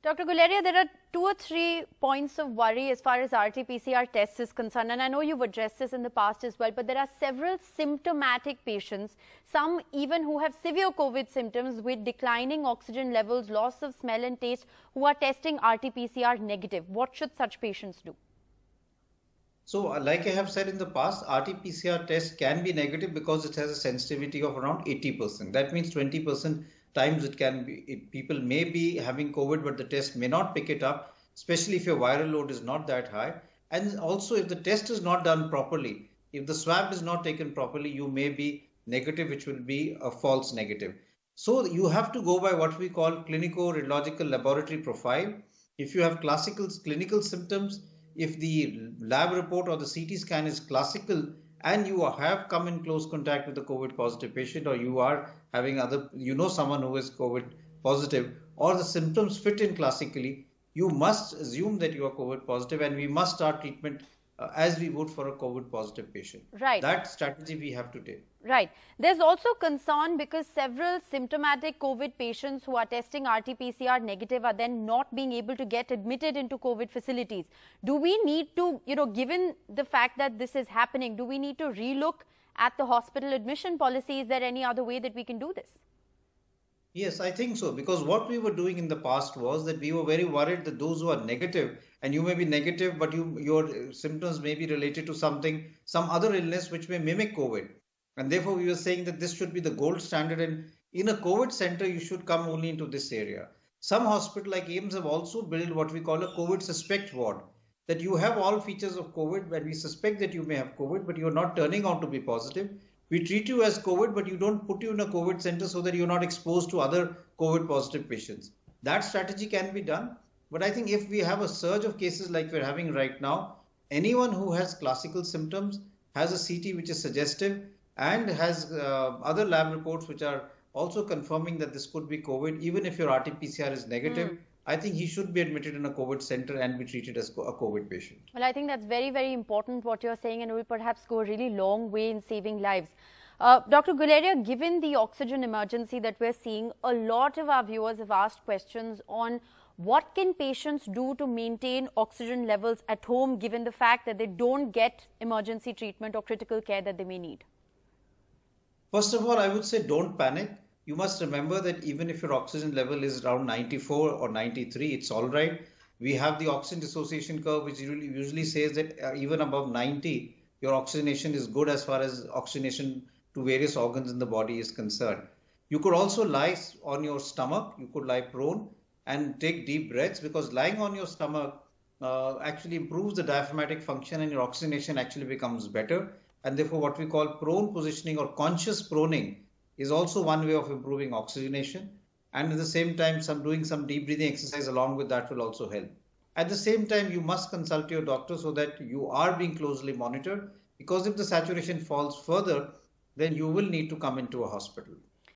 Dr. Guleria, there are 2 or 3 points of worry as far as RT-PCR tests is concerned. And I know you've addressed this in the past as well, but there are several symptomatic patients, some even who have severe COVID symptoms with declining oxygen levels, loss of smell and taste, who are testing RT-PCR negative. What should such patients do? So, like I have said in the past, RT-PCR test can be negative because it has a sensitivity of around 80%. That means 20% times it can be, people may be having COVID, but the test may not pick it up, especially if your viral load is not that high. And also if the test is not done properly, if the swab is not taken properly, you may be negative, which will be a false negative. So you have to go by what we call clinico-radiological laboratory profile. If you have clinical symptoms, if the lab report or the CT scan is classical and you have come in close contact with a COVID positive patient, or you are having someone who is COVID positive, or the symptoms fit in classically, you must assume that you are COVID positive, and we must start treatment as we would for a COVID positive patient. Right. That strategy we have to take. Right. There's also concern because several symptomatic COVID patients who are testing RT-PCR negative are then not being able to get admitted into COVID facilities. Do we need to, given the fact that this is happening, do we need to relook at the hospital admission policy? Is there any other way that we can do this? Yes, I think so, because what we were doing in the past was that we were very worried that those who are negative, and you may be negative, but your symptoms may be related to some other illness which may mimic COVID. And therefore, we were saying that this should be the gold standard, and in a COVID center, you should come only into this area. Some hospitals like AIIMS have also built what we call a COVID suspect ward, that you have all features of COVID, when we suspect that you may have COVID, but you're not turning out to be positive. We treat you as COVID, but you don't put you in a COVID center so that you're not exposed to other COVID positive patients. That strategy can be done. But I think if we have a surge of cases like we're having right now, anyone who has classical symptoms, has a CT which is suggestive, and has other lab reports which are also confirming that this could be COVID, even if your RT-PCR is negative, I think he should be admitted in a COVID center and be treated as a COVID patient. Well, I think that's very, very important what you're saying, and will perhaps go a really long way in saving lives. Dr. Guleria, given the oxygen emergency that we're seeing, a lot of our viewers have asked questions on what can patients do to maintain oxygen levels at home, given the fact that they don't get emergency treatment or critical care that they may need. First of all, I would say don't panic. You must remember that even if your oxygen level is around 94 or 93, it's all right. We have the oxygen dissociation curve, which usually says that even above 90, your oxygenation is good as far as oxygenation to various organs in the body is concerned. You could also lie on your stomach. You could lie prone and take deep breaths, because lying on your stomach actually improves the diaphragmatic function, and your oxygenation actually becomes better. And therefore, what we call prone positioning or conscious proning is also one way of improving oxygenation. And at the same time, doing some deep breathing exercise along with that will also help. At the same time, you must consult your doctor so that you are being closely monitored, because if the saturation falls further, then you will need to come into a hospital.